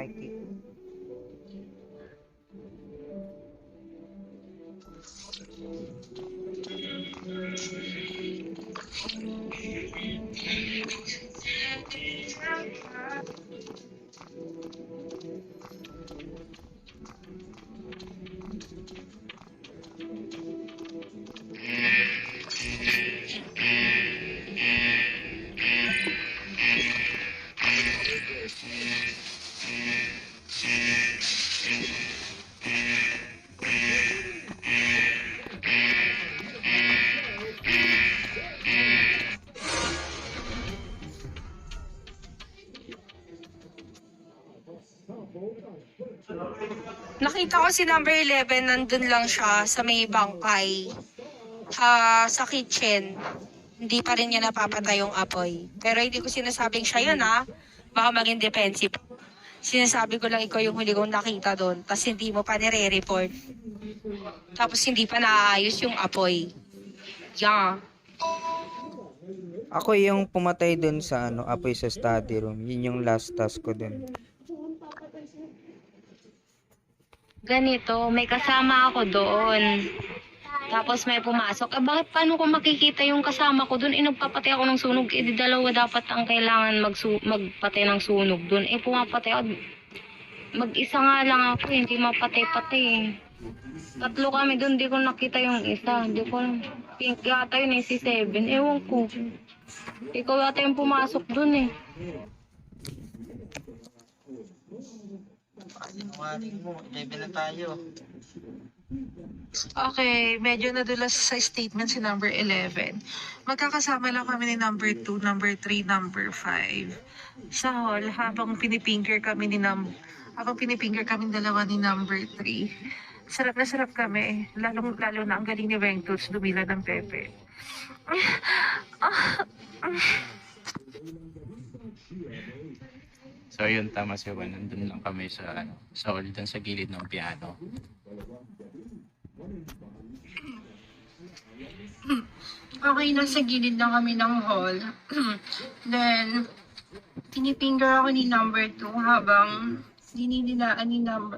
IT. Nakita ko si number 11, nandun lang siya sa may bangkay. Sa kitchen. Hindi pa rin niya napapatay yung apoy. Pero hindi ko sinasabing siya yun ha. Baka maging defensive. Sinasabi ko lang ikaw yung huli kong nakita doon. Tapos hindi mo pa nire-report. Tapos hindi pa naaayos yung apoy. Yeah. Ako yung pumatay dun sa apoy sa study room. Yun yung last task ko dun. Ganito, may kasama ako doon. Tapos may pumasok. Bakit paano ko makikita yung kasama ko doon? Nagpapatay ako ng sunog. Di dalawa dapat ang kailangan magpatay ng sunog doon. Pumapatay ako. Mag-isa nga lang ako, hindi mapatay-patay. Tatlo kami doon, di ko nakita yung isa. Di ko alam. Pink yata yun si 7. Ewan ko. Ikaw yata yung pumasok doon Sinungaling mo, 11 na tayo. Okay, medyo nadulas sa statement si number 11. Magkakasama lang kami ni number 2, number 3, number 5 sa hall habang pinipinker kami dalawa ni number 3. Sarap na sarap kami, lalo na ang galing ni Vengtus dumila ng pepe. So yun, tama si Juan. Nandun lang kami sa hall, dun sa gilid ng piano. Okay, nasa gilid lang kami ng hall. Then, tinipinger ako ni number 2 habang dinidilaan ni number...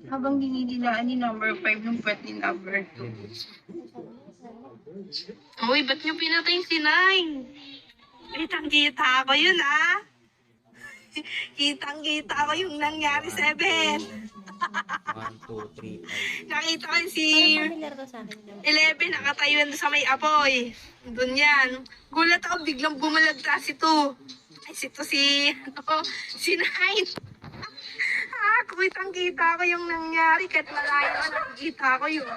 Habang dinidilaan ni number 5 ng puwet ni number 2. Uy, ba't niyo pinatay si Nine? Kitang-kita ko yun, ah. Kitang-kita ko yung nangyari, 7. 1, 2, 3, 5. Nakita ko si 11 nakatayo sa may apoy. Doon yan. Gulat ako, biglang bumalagta si 2. Ay, si 9. Kitang-kita ko yung nangyari. Kahit malayo ko, nakikita ko yun.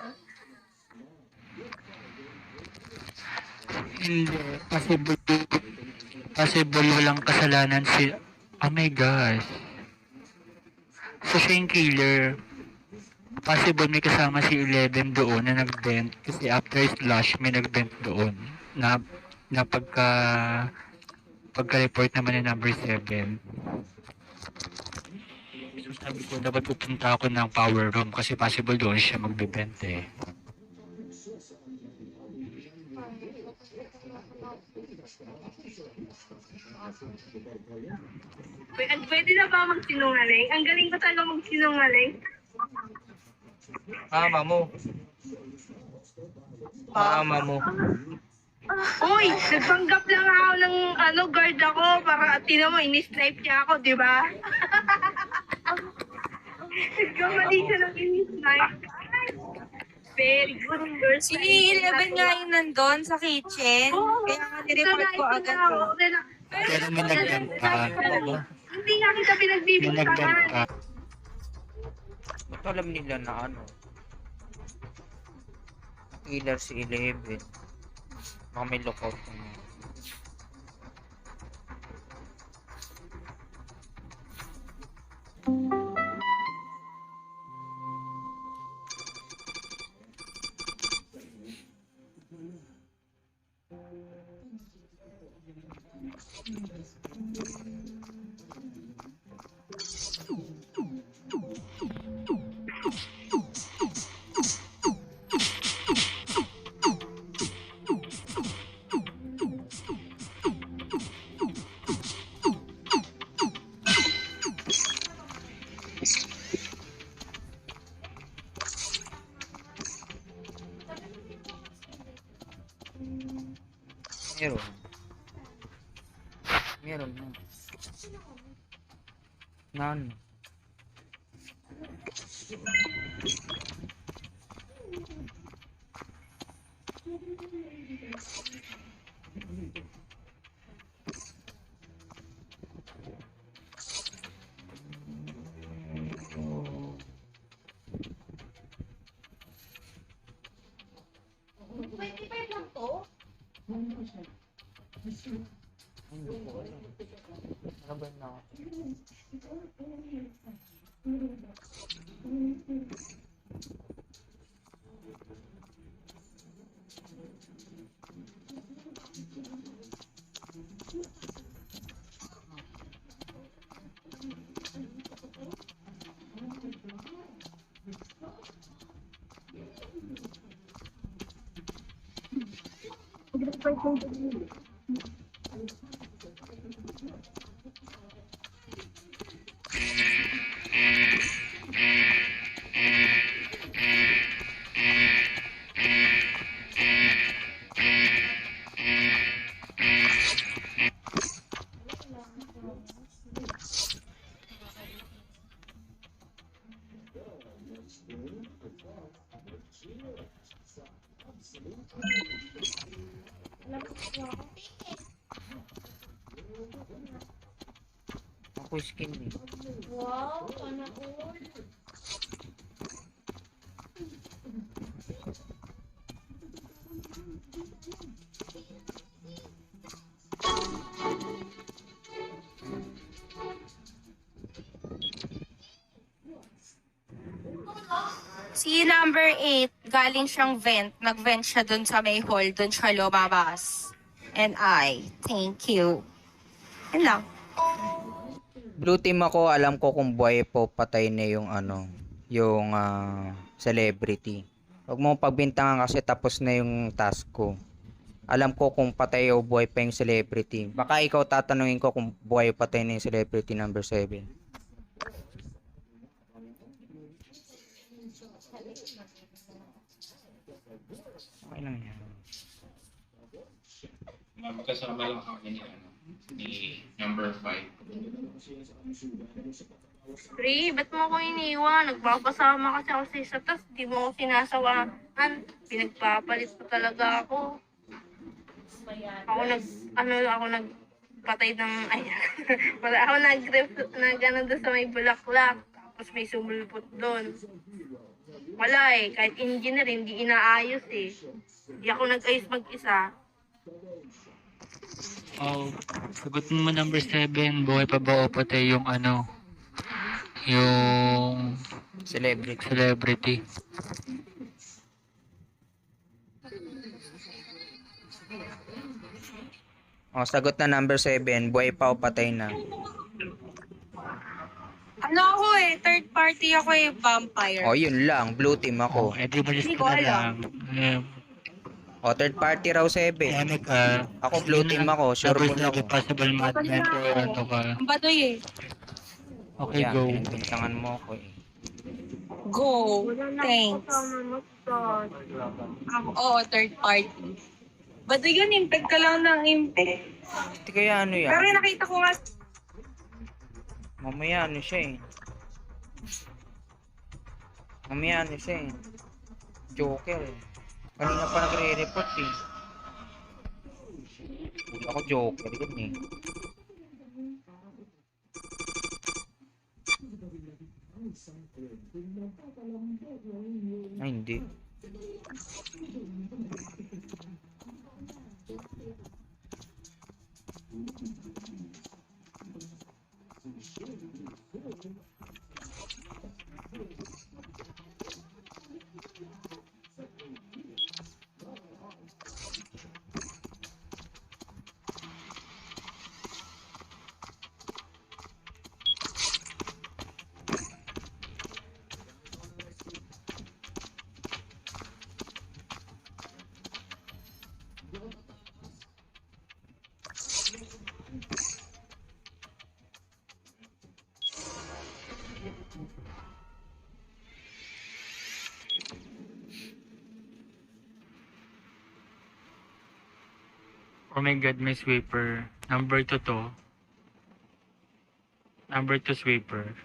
Hindi. Possible walang kasalanan si... Oh my gosh. So siya yung killer. Possible may kasama si 11 doon na nag-vent. Kasi after slash may nag-vent doon. Na pagka-report naman ni number 7. So sabi ko dapat pupunta ako ng power room kasi possible doon siya magbe-vent eh. Pwede na ba magsinungaling? Ang galing ko talaga magsinungaling. Mama mo. Mama mo. Uy, nagpanggap lang ako ng guard ako para tinan mo, ini-snipe niya ako, di ba? Nagkamali siya ng ini-snipe. Very good girl. Si 11 nga yung nandun sa kitchen. Kaya nga nireport ko agad to. Pero may nag-vent pa. Hindi nga kita May nag-vent pinagbibintangan. pa. Ba't alam nila na killer si 11? Baka may lookout na. Meron. Meron na. None. Ano ba na? Ako skin eh. Si number 8, galing siyang vent. Nag-vent siya dun sa may hall. Dun siya lumabas. And thank you. Yan lang. Blue team ako, alam ko kung buhay po patay na yung ano, yung celebrity. Huwag mo pagbintangan kasi tapos na yung task ko. Alam ko kung patay o buhay pa yung celebrity. Baka ikaw tatanungin ko kung buhay o patay na yung celebrity number 7. Okay lang yan. Magkasama lang kami ni, ano, ni number 5. Pre, ba't mo ako iniwan? Nagpapasama kasi ako sa isa, tas di mo ako sinasawaan. Pinagpapalit pa talaga ako. Ako nagpatay ng, ako nag-ano doon sa may bulaklak. Tapos may sumulpot doon. Wala eh, kahit engineer, hindi inaayos eh. Hindi ako nag-ayos mag-isa. Oh, sagutin mo number 7. Buhay pa ba o patay yung ano? Yung Celebrity. celebrity. O, sagot na number 7. Buhay pa o patay na? Ano ako eh, third party ako eh, vampire. O, yun lang. Blue team Oh, ako. edi malis Hindi ko ko na alam. lang. O, third party raw 7. Ano ka? Ako blue team ako. Sure Number po na ako. 7 possible madman or ano ka? Ang baduy eh. Okay, Yan, go. pinagbintangan mo ako eh. Go. Thanks. Oo, third party. Baduy yun, impact ka lang ng impact. Hindi kaya ano yan? Pero nakita ko nga, Mamaya ano siya eh. Mamaya ano siya eh. Joker eh. Kanina pa nagre-report eh. Ako Joker yun eh. Ay hindi. Oh my God, may sweeper. Number 2 to. Number 2 sweeper.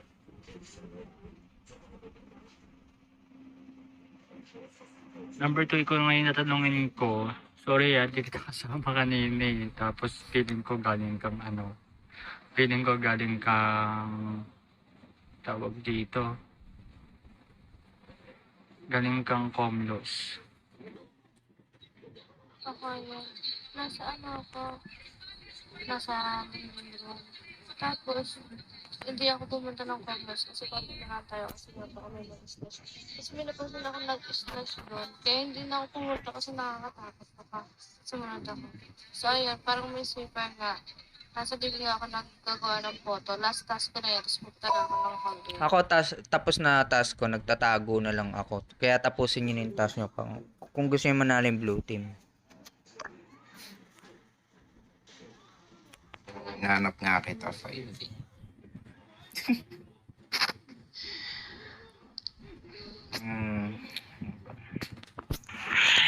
Number 2, ikaw ngayon natanungin ko. Sorry di kita kasama kanina eh. Tapos feeling ko galing kang feeling ko galing kang tawag dito. Galing kang Comlos. Ako yun. Nasa ako? Nasa main room. Tapos, hindi ako pumunta ng Commerce kasi pati na tayo kasi baka may mag-slash. Tapos may napansin ako nag-slash doon. Kaya hindi na ako pumunta kasi nakakatakot pa. Sumunod ako. So ayun, parang may sweeper nga. Nasa dibi nga ako naggagawa ng photo. Last task ko na yun. Tapos punta na ako ng hallway. Ako tapos na task ko, nagtatago na lang ako. Kaya tapusin niyo yung task niyo kung gusto niyo manalo yung blue team. Nanap nga kita 5D.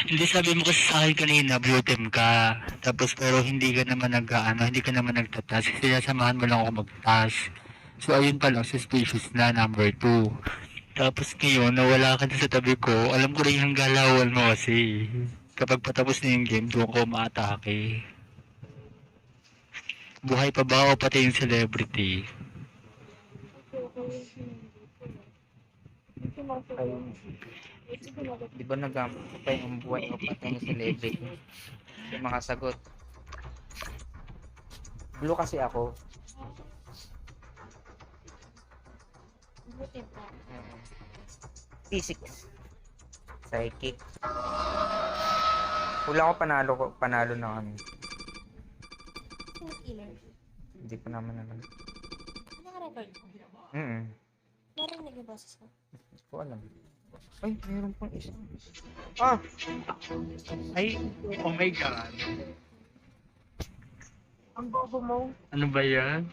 Hindi sabi mo kasi sa akin kanina, blue team ka. Tapos pero hindi ka naman hindi ka naman nagtatas. Sinasamahan mo lang ako magtas. So ayun pa lang, suspicious na number 2. Tapos ngayon, nawala ka na sa tabi ko. Alam ko rin yung galawan mo kasi. Kapag patapos na yung game, doon ko maatake. Buhay pa ba o pati yung celebrity? Di ba nagpapatay ang buhay o patay ng celebrity? Hindi makasagot. Blue kasi ako. Physics. Psychic. Wala ko panalo na kami. Hindi ko naman alam. Naka-record ko. Narinig yung boses ko. Hindi ko alam. Ay, mayroon pang isa. Ah! Ay, oh my God. Ang bobo mo. Ano ba yan?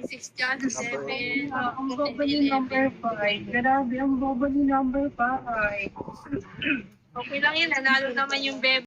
6 dyan, 7. Ang bobo ni number 5. Grabe, ang bobo ni number 5. Okay lang yun, nanalo naman yung bebe.